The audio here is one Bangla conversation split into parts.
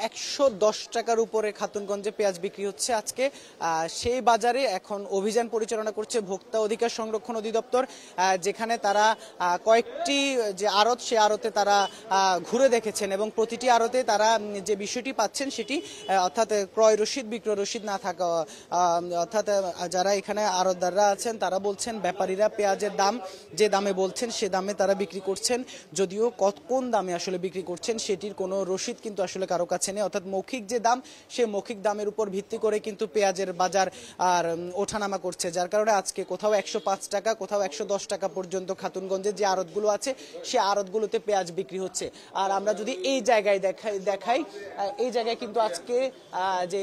110 টাকার উপরে খাতুনগঞ্জে পেঁয়াজ বিক্রি হচ্ছে আজকে। সেই বাজারে এখন অভিযান পরিচালনা করছে ভোক্তা অধিকার সংরক্ষণ অধিদপ্তর, যেখানে তারা কয়েকটি যে আড়ত, সে আড়তে তারা ঘুরে দেখেছেন এবং প্রতিটি আড়তে তারা যে বিষয়টি পাচ্ছেন সেটি অর্থাৎ ক্রয় রসিদ বিক্রয় রসিদ না থাকা, অর্থাৎ যারা এখানে আড়তদাররা আছেন তারা বলছেন ব্যাপারীরা পেঁয়াজের দাম যে দামে বলছেন সে দামে তারা বিক্রি করছেন, যদিও কোন দামে আসলে বিক্রি করছেন সেটির কোনো রসিদ কিন্তু আসলে কারো কাছে নেই। অর্থাৎ মৌখিক যে দাম, সে মৌখিক দামের উপর ভিত্তি করে কিন্তু পেঁয়াজের বাজার আর ওঠানামা করছে, যার কারণে আজকে কোথাও 105 টাকা, কোথাও 110 টাকা পর্যন্ত খাতুনগঞ্জের যে আড়তগুলো আছে সে আড়তগুলোতে পেঁয়াজ বিক্রি হচ্ছে। আর আমরা যদি এই জায়গায় দেখাই এই জায়গায় কিন্তু আজকে যে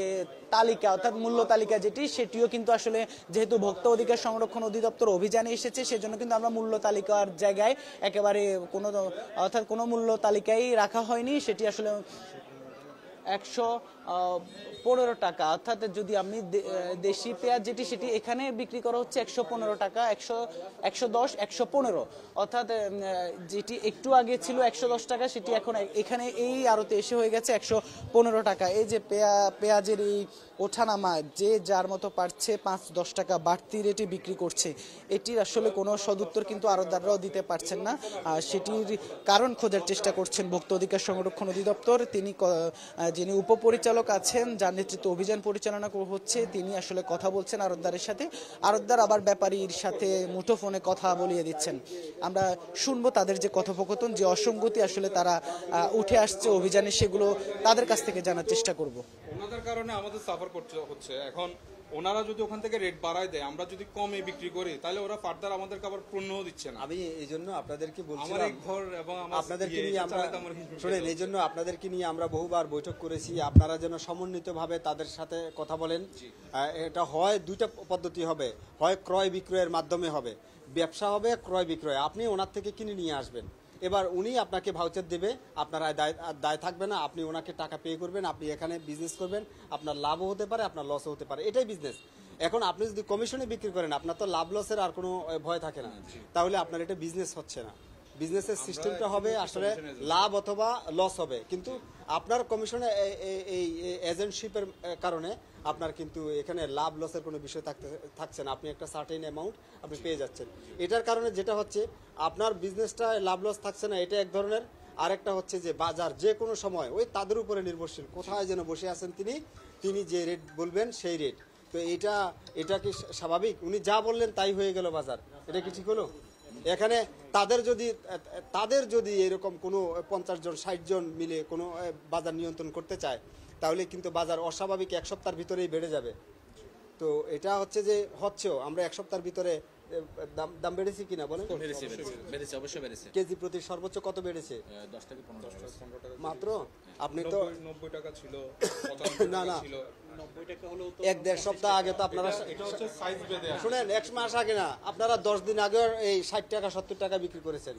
তালিকা অর্থাৎ মূল্য তালিকা যেটি, সেটিও কিন্তু আসলে যেহেতু ভোক্তা অধিকার সংরক্ষণ অধিদপ্তর অভিযানে এসেছে সেজন্য কিন্তু আমরা মূল্য তালিকার জায়গায় একেবারে কোনো মূল্য তালিকায় রাখা হয়নি। সেটি আসলে 115 টাকা, অর্থাৎ যদি আমি দেশি পেঁয়াজ যেটি সেটি এখানে বিক্রি করা হচ্ছে 115 টাকা, 110, 115, অর্থাৎ যেটি একটু আগে ছিল 110 টাকা সেটি এখন এখানে এই আড়তে এসে হয়ে গেছে 115 টাকা। এই যে পেঁয়াজের এই ওঠানামা, যে যার মতো পারছে 5-10 টাকা বাড়তি রেটে বিক্রি করছে, এটির আসলে কোনো সদুত্তর কিন্তু আড়তদাররাও দিতে পারছেন না। সেটির কারণ খোঁজার চেষ্টা করছেন ভোক্তা অধিকার সংরক্ষণ অধিদপ্তর। যিনি উপপরিচালক আছেন, যার নেতৃত্বে অভিযান পরিচালনা হচ্ছে, তিনি আসলে কথা বলছেন আড়তদারের সাথে, আড়তদার আবার ব্যাপারীর সাথে মুঠোফোনে কথা বলিয়ে দিচ্ছেন। আমরা শুনবো তাদের যে কথোপকথন, যে অসঙ্গতি আসলে তারা উঠে আসছে অভিযানে, সেগুলো তাদের কাছ থেকে জানার চেষ্টা করব। ওনাদের কারণে আমাদের সাফার করতে হচ্ছে। এখন ওনারা যদি ওখান থেকে রেট বাড়ায় দেয়, আমরা যদি কমে বিক্রি করি, তাহলে ওরা ফার্দার আমাদেরকে আবার পণ্যও দিচ্ছে না। আমি এই জন্য আপনাদেরকে বলছিলাম, আমার এই ঘর এবং আপনাদেরকে নিয়ে আমরা শুনেন, এই জন্য আপনাদেরকে নিয়ে আমরা বহুবার বৈঠক করেছি। আপনারা যেন সমন্বিতভাবে তাদের সাথে কথা বলেন। এটা হয় দুইটা পদ্ধতি হবে, হয় ক্রয় বিক্রয়ের মাধ্যমে হবে, ব্যবসা হবে ক্রয় বিক্রয়। আপনি ওনার থেকে কিনে নিয়ে আসবেন, এবার উনি আপনাকে ভাউচার দেবে, আপনার দায় থাকবে না, আপনি ওনাকে টাকা পে করবেন, আপনি এখানে বিজনেস করবেন, আপনার লাভও হতে পারে, আপনার লসও হতে পারে, এটাই বিজনেস। এখন আপনি যদি কমিশনে বিক্রি করেন, আপনার তো লাভ লসের আর কোনো ভয় থাকে না, তাহলে আপনার এটা বিজনেস হচ্ছে না। বিজনেসের সিস্টেমটা হবে আসলে লাভ অথবা লস হবে, কিন্তু আপনার কমিশনে এই এজেন্টশিপের কারণে আপনার কিন্তু এখানে লাভ লসের কোনো বিষয় থাকছে না। আপনি একটা সার্টেন অ্যামাউন্ট আপনি পেয়ে যাচ্ছেন। এটার কারণে যেটা হচ্ছে আপনার বিজনেসটা লাভ লস থাকছে না, এটা এক ধরনের। আরেকটা হচ্ছে যে বাজার যে কোনো সময় ওই তাদের উপরে নির্ভরশীল, কোথায় যেন বসে আছেন তিনি যে রেট বলবেন সেই রেট। তো এটা কি স্বাভাবিক? উনি যা বললেন তাই হয়ে গেল বাজার, এটা কি ঠিক হলো? এখানে তাদের যদি এরকম কোনো 50 জন 60 জন মিলে কোনো বাজার নিয়ন্ত্রণ করতে চায়, তাহলে কিন্তু বাজার অস্বাভাবিক 1 সপ্তাহের ভিতরেই বেড়ে যাবে। তো এটা হচ্ছে যে হচ্ছেও, আমরা 1 সপ্তাহের ভিতরে দাম বেড়েছি কিনা বলেন? বেড়েছে, অবশ্যই বেড়েছে। কেজি প্রতি সর্বোচ্চ কত বেড়েছে? 10 থেকে 15 টাকা মাত্র। আপনি তো 90 টাকা ছিল, না 90 টাকা হলো তো 1-1.5 সপ্তাহ আগে তো আপনারা শুনেন, 1 মাস আগে না, আপনারা 10 দিন আগে এই 60 টাকা 70 টাকা বিক্রি করেছেন,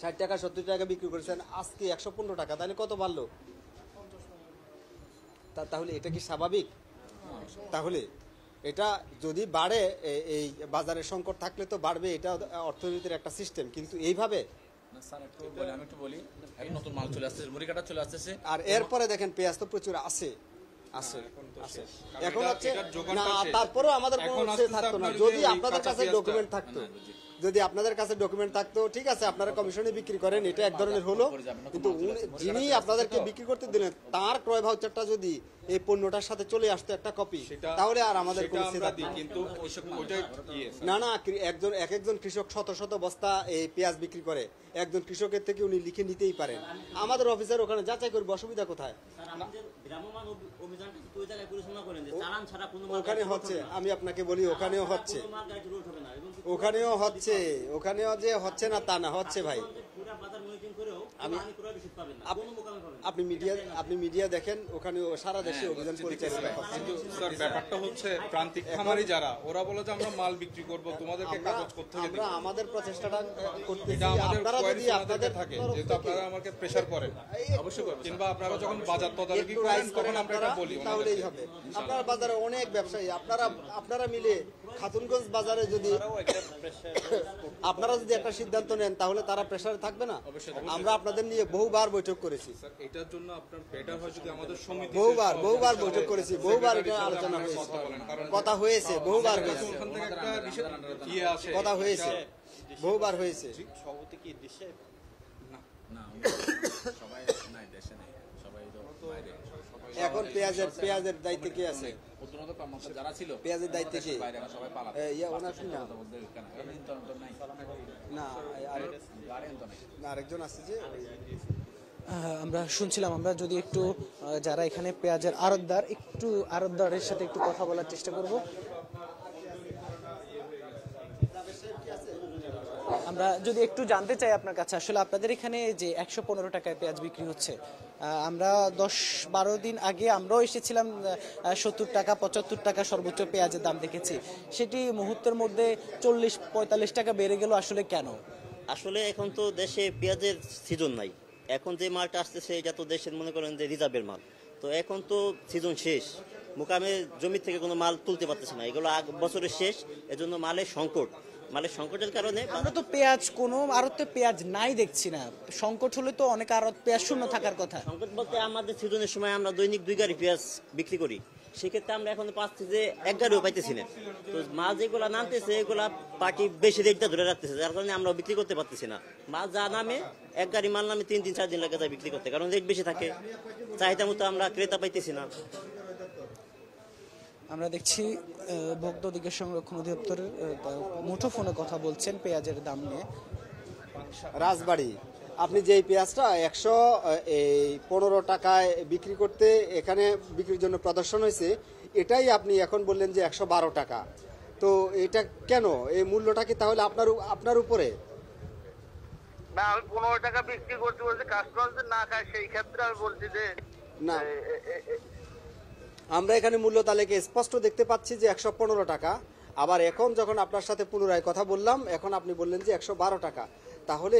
60 টাকা 70 টাকা বিক্রি করেছেন, আজকে 115 টাকা, তাহলে কত বাড়লো? তাহলে এটা কি স্বাভাবিক? তাহলে এটা যদি বাড়ে, এই বাজারের সংকট থাকলে তো বাড়বে, এটা অর্থনীতির একটা সিস্টেম, কিন্তু এইভাবে আমি একটু বলি, নতুন মাল চলে আসছে, মুড়ি কাটা চলে আসছে, আর এরপরে দেখেন পেঁয়াজ তো প্রচুর আছে। এখন হচ্ছে না, তারপরেও আমাদের কোনো থাকতো না যদি আপনাদের কাছে ডকুমেন্ট থাকতো। যদি আপনাদের কাছে ডকুমেন্ট থাকতো, ঠিক আছে, আপনারা কমিশনে বিক্রি করেন, এটা এক ধরনের হলো, কিন্তু যিনি আপনাদেরকে বিক্রি করতে দিলেন তার ক্রয় ভাউচারটা যদি এই পণ্যটার সাথে চলে আসতো একটা কপি, তাহলে আর আমাদের কোনো না একজন কৃষক শত বস্তা এই পেঁয়াজ বিক্রি করে, একজন কৃষকের থেকে উনি লিখে নিতেই পারেন, আমাদের অফিসার ওখানে যাচাই করবে, অসুবিধা কোথায়? ওখানে হচ্ছে, আমি আপনাকে বলি, ওখানেও যে হচ্ছে না তা না, হচ্ছে ভাই। আপনি মিডিয়া দেখেন, ওখানে সারা দেশে অভিযান পরিচালনা হচ্ছে। কিন্তু স্যার ব্যাপারটা হচ্ছে প্রান্তিক খামারি যারা, ওরা বলে যে আমরা মাল বিক্রি করব, তোমাদেরকে কাগজ করতে হবে। আমরা আমাদের প্রচেষ্টাটা করতেছি, আপনারা যদি আপনাদের থাকে, যেহেতু আপনারা আমাকে প্রেসার করেন, অবশ্যই করবেন, কিংবা আপনারা যখন বাজার তদারকি করেন তখন আমরা এটা বলি, তাহলেই হবে। আপনারা বাজারে অনেক ব্যবসায়ী, আপনারা মিলে খাতুনগঞ্জ বাজারে যদি আপনারা যদি একটা সিদ্ধান্ত নেন, তাহলে তারা প্রেসারে থাকবে না। আমরা আপনাদের আপনাদের নিয়ে বহুবার বৈঠক করেছি, স্যার এটার জন্য আপনার বেটার হয় যদি আমাদের সমিতি বহুবার বৈঠক করেছি, বহুবার এটা আলোচনা হয়েছে, কথা হয়েছে, বহুবার হয়েছে, ওখান থেকে একটা বিশেষ ইয়ে আসে কথা হয়েছে, বহুবার হয়েছে। না সবাই নাই, দেশে নেই, সবাই তো বাইরে। এখন পেঁয়াজের দায়িত্বে কে আছে? প্রথমত কর্মকর্তা যারা ছিল পেঁয়াজের দায়িত্বে কে? বাইরে, এখন সবাই পালাতে। ওনার কি নাম? নাই, না গার্ডিয়ান তো নাই। আরেকজন আছে যে আমরা শুনছিলাম, আমরা যদি একটু যারা এখানে পেঁয়াজের আড়তদারের সাথে একটু কথা বলার চেষ্টা করব। আমরা যদি একটু জানতে চাই আপনার কাছে, আসলে আপনাদের এখানে যে 115 টাকায় পেঁয়াজ বিক্রি হচ্ছে, আমরা 10-12 দিন আগে আমরাও এসেছিলাম, 70 টাকা 75 টাকা সর্বোচ্চ পেঁয়াজের দাম দেখেছি, সেটি মুহূর্তের মধ্যে 40-45 টাকা বেড়ে গেল, আসলে কেন? আসলে এখন তো দেশে পেঁয়াজের সিজন নাই, এখন যে মালটা আসতেছে এটা তো দেশের মনে করেন যে রিজার্ভের মাল, তো এখন তো সিজন শেষ, মোকামে জমি থেকে কোনো মাল তুলতে পারতেছে না, এগুলো বছরের শেষ, এজন্য মালের সংকটের কারণে আমরা তো পেঁয়াজ কোনো আড়তে পেঁয়াজ নাই দেখছি না, সংকট হলে তো অনেক আড়ত পেঁয়াজ শূন্য থাকার কথা। সংকট বলতে আমাদের সিজনের সময় আমরা দৈনিক 2 গাড়ি পেঁয়াজ বিক্রি করি, সেক্ষেত্রে আমরা এখন পাচ্ছি যে 1 গাড়িও পাইতেছি না, তো মাল যেগুলো নামতেছে এগুলা পার্টি বেশি রেটটা ধরে রাখতেছে, যার কারণে আমরা বিক্রি করতে পারতেছি না। মাল যা নামে 1 গাড়ি মাল নামে 3-4 দিন লাগে যায় বিক্রি করতে, কারণ রেট বেশি থাকে, চাহিদা মতো আমরা ক্রেতা পাইতেছি না। আমরা দেখছি ভোক্তা অধিকার সংরক্ষণ অধিদপ্তরের মুঠোফোনে কথা বলছেন পেঁয়াজের দাম নিয়ে। রাজবাড়ী, আপনি যে এই পেঁয়াজটা 115 টাকায় বিক্রি করতে এখানে বিক্রির জন্য প্রদর্শন হয়েছে, এটাই আপনি এখন বললেন যে 112 টাকা, তো এটা কেন? এই মূল্যটা কি তাহলে আপনার উপরে? না, আমি 15 টাকা বিক্রি করতে বলছি, কাস্টমার যদি না খায় সেই ক্ষেত্রে আমি বলছি যে না, আমরা এখানে মূল্য তালিকা স্পষ্ট দেখতে পাচ্ছি যে 115 টাকা, আবার এখন যখন আপনার সাথে পুনরায় কথা বললাম, এখন আপনি বললেন যে 112 টাকা, তাহলে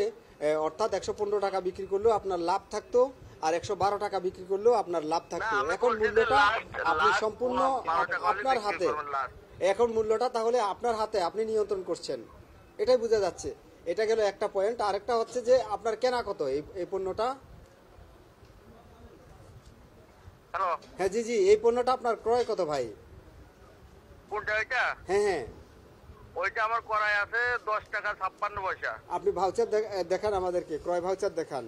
অর্থাৎ 115 টাকা বিক্রি করলেও আপনার লাভ থাকতো, আর 112 টাকা বিক্রি করলেও আপনার লাভ থাকতো। আমি এখন বলছি যে মূল্যটা last আপনি সম্পূর্ণ 12 টাকা হলে আপনার বিক্রি হাতে, করবেন last। এখন মূল্যটা তাহলে আপনার হাতে, আপনি নিয়ন্ত্রণ করছেন, এটাই বোঝা যাচ্ছে। এটা গেল একটা পয়েন্ট। আরেকটা হচ্ছে যে আপনার কেনা কত এই পণ্যটা? হ্যালো, হ্যাঁ জি, এই পণ্যটা আপনার ক্রয় কত ভাই? কোনটা ওইটা? হ্যাঁ, ওইটা আমার করাই আছে 10 টাকা 56 পয়সা। আপনি ভাউচার দেখান আমাদেরকে, ক্রয় ভাউচার দেখান।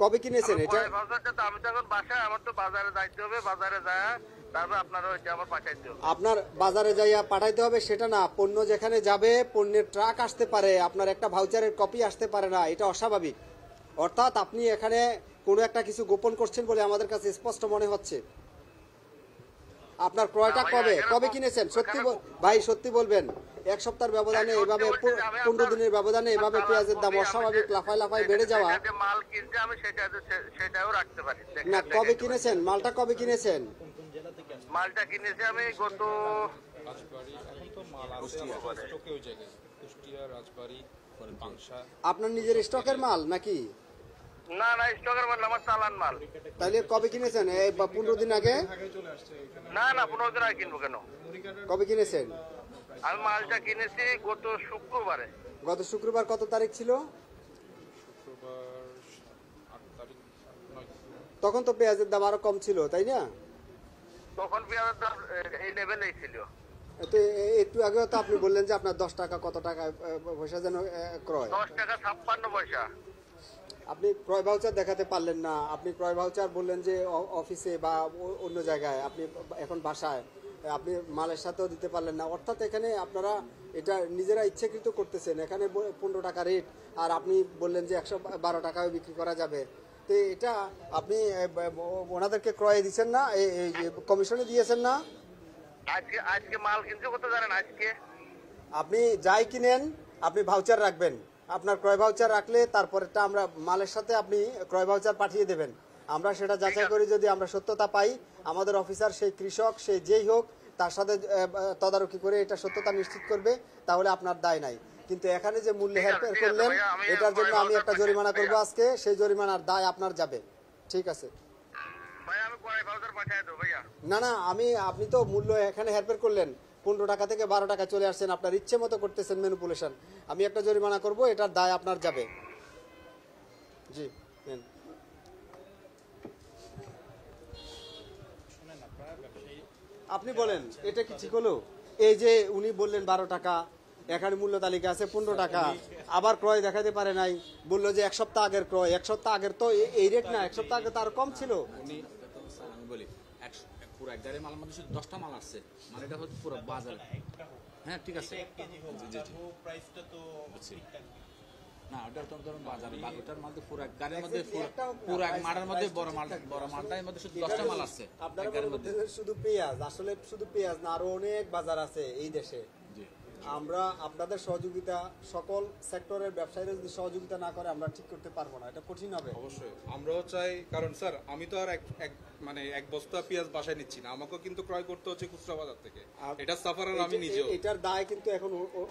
কবে কিনেছেন এটা? ভাউচারটা তো আমি তো এখন বাসায়, আমার তো বাজারে যাইতে হবে, বাজারে যায় তারপর আপনার ওইটা আমার পাঠাইতে হবে। আপনার বাজারে যাইয়া পাঠাইতে হবে সেটা না, পণ্য যেখানে যাবে পণ্যের ট্রাক আসতে পারে, আপনার একটা ভাউচারের কপি আসতে পারে না, এটা অস্বাভাবিক। অর্থাৎ আপনি এখানে কোনো একটা কিছু গোপন করছেন বলে আমাদের কাছে স্পষ্ট মনে হচ্ছে। আপনার ক্রয়টা কবে কিনেছেন? সত্যি ভাই, সত্যি বলবেন। 1 সপ্তাহের ব্যবধানে এভাবে 15 দিনের ব্যবধানে এভাবে পেঁয়াজের দাম অস্বাভাবিক লাফায় বেড়ে যাওয়া। মাল কিনতে আমি সেটাও রাখতে পারি না, কবে কিনেছেন মালটা? কবে কিনেছেন মালটা? কিনেছি আমি গত রাজবাড়ী, এখন তো মাল আছে আমাদের স্টকে ওই জায়গায়, কুষ্টিয়া, রাজবাড়ী, পাংশা। আপনার নিজের স্টকের মাল নাকি? না, স্টকের মাল আমার চালান মাল। তাহলে কবে কিনেছেন? এই 15 দিন আগে? না, 15 দিন আগে কিনবো কেন? কবে কিনেছেন? আমি মালটা কিনেছি গত শুক্রবারে। গত শুক্রবার কত তারিখ ছিল? শুক্রবার 8 তারিখ, 9 তখন তো পেঁয়াজের দাম আরো কম ছিল, তাই না? তখন পেঁয়াজের দাম এই লেভেলেই ছিল। তো একটু আগেও তো আপনি বললেন যে আপনার 10 টাকা কত টাকা পয়সা যেন ক্রয়। 10 টাকা 56 পয়সা। আপনি ক্রয় ভাউচার দেখাতে পারলেন না। আপনি ক্রয় ভাউচার বললেন যে অফিসে বা অন্য জায়গায়, আপনি এখন বাসায় আপনি মালের সাথেও দিতে পারলেন না। অর্থাৎ এখানে আপনারা এটা নিজেরা ইচ্ছাকৃত করতেছেন। এখানে 15 টাকা রেট, আর আপনি বললেন যে 112 টাকায় বিক্রি করা যাবে। তো এটা আপনি ওনাদেরকে ক্রয়ে দিচ্ছেন না, কমিশনে দিয়েছেন না? আজকে মাল কিনতে কত জানেন? আজকে আপনি যাই কিনেন আপনি ভাউচার রাখবেন। আপনার ক্রয় ভাউচার রাখলে তারপরেরটা আমরা মালের সাথে আপনি ক্রয় ভাউচার পাঠিয়ে দেবেন। আমরা সেটা যাচাই করি, যদি আমরা সত্যতা পাই, আমাদের অফিসার সেই কৃষক সে যেই হোক তার সাথে তদারকি করে এটা সত্যতা নিশ্চিত করবে, তাহলে আপনার দায় নাই। কিন্তু এখানে যে মূল্য হেরফের করলেন, এটার জন্য আমি একটা জরিমানা করব আজকে, সেই জরিমানার দায় আপনার যাবে। ঠিক আছে ভাই, আমি কয় ভাউচার পাঠিয়ে দেব ভাইয়া? না, আপনি তো মূল্য এখানে হেরফের করলেন, 15 টাকা থেকে 12 টাকা চলে আসছেন, আপনার ইচ্ছে মতো করতেছেন ম্যানিপুলেশন। আমি একটা জরিমানা করব, এটার দায় আপনার যাবে। জি নেন। আপনি বলেন এটা কি ঠিক হলো? এই যে উনি বললেন 12 টাকা, এখানে মূল্য তালিকা আছে 15 টাকা, আবার ক্রয় দেখাতে পারে নাই, বললো যে এক সপ্তাহ আগের ক্রয়, এক সপ্তাহ আগের তো এই রেট না, এক সপ্তাহ আগে তো আরো কম ছিল। উনি স্যার আমি বলি পুরো এক গাড়ির মালের মধ্যে শুধু 10টা মাল আসছে, মানে এটা হচ্ছে পুরো বাজার। হ্যাঁ ঠিক আছে, বুঝছি। না ওটা তো ধরুন বাজারে ওটার মধ্যে পুরো এক গাড়ির মধ্যে পুরো এক মাঠের মধ্যে বড় মালটার মধ্যে শুধু 10টা মাল আসছে আপনারা এক গাড়ির মধ্যে। শুধু পেঁয়াজ, আসলে শুধু পেঁয়াজ না, আরো অনেক বাজার আছে এই দেশে। জি। আমরা আপনাদের সহযোগিতা, সকল সেক্টরের ব্যবসায়ীরা যদি সহযোগিতা না করে আমরা ঠিক করতে পারবো না, এটা কঠিন হবে। অবশ্যই আমরাও চাই, কারণ স্যার আমি তো আর এক বস্তা পেঁয়াজ বাসায় নিচ্ছি না, আমাকেও কিন্তু ক্রয় করতে হচ্ছে খুচরা বাজার থেকে, এটা সাফারার আমি নিজেও। এটার দায় কিন্তু এখন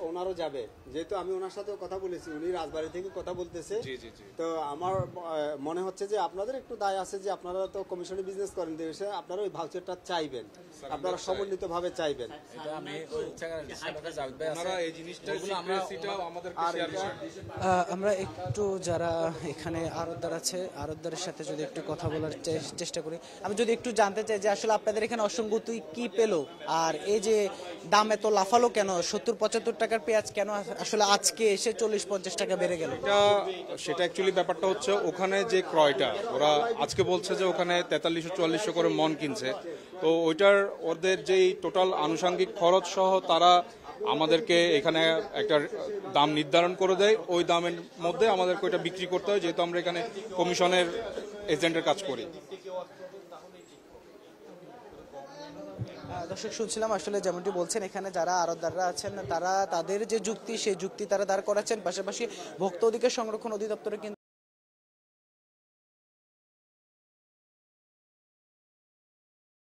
ওনারও যাবে, যেহেতু আমি ওনার সাথেও কথা বলেছি, উনি রাজবাড়ী থেকে কথা বলতেছে। জি জি জি। তো আমার মনে হচ্ছে যে আপনাদের একটু দায় আছে, যে আপনারা তো কমিশনে বিজনেস করেন, দেশে আপনারা ওই ভাউচারটা চাইবেন, আপনারা সমন্বিত ভাবে চাইবেন। এটা আমি ওই জায়গায় জাভেদ ভাই আছে, আপনারা এই জিনিসটা সিক্রেসিটাও আমাদেরকে শেয়ার করেন। আমরা একটু যারা এখানে আড়তদার আছে আড়তদারের সাথে যদি একটু কথা বলার চেষ্টা করি, আমি যদি একটু জানতে চাই যে আসলে আপনাদের এখানে অসঙ্গতি কি পেলো, আর এই যে দাম এত লাফালো কেন, 70-75 টাকার পেঁয়াজ কেন আসলে আজকে এসে 40-50 টাকা বেড়ে গেল? সেটা অ্যাকচুয়ালি ব্যাপারটা হচ্ছে ওখানে যে ক্রয়টা ওরা আজকে বলছে যে ওখানে 4300-4400 করে মন কিনছে, তো ওইটার ওদের যেই টোটাল আনুষঙ্গিক খরচ সহ তারা আমাদেরকে এখানে একটা দাম নির্ধারণ করে দেয়, ওই দামের মধ্যে আমাদেরকে ওইটা বিক্রি করতে হয়, যেহেতু আমরা এখানে কমিশনের এজেন্টের কাজ করি। দর্শক শুনছিলাম আসলে যেমনটি বলছেন, এখানে যারা আড়তদাররা আছেন তারা তাদের যে যুক্তি সেই যুক্তি তারা দাঁড় করাচ্ছেন, পাশাপাশি ভোক্তা অধিকার সংরক্ষণ অধিদপ্তরে কিন্তু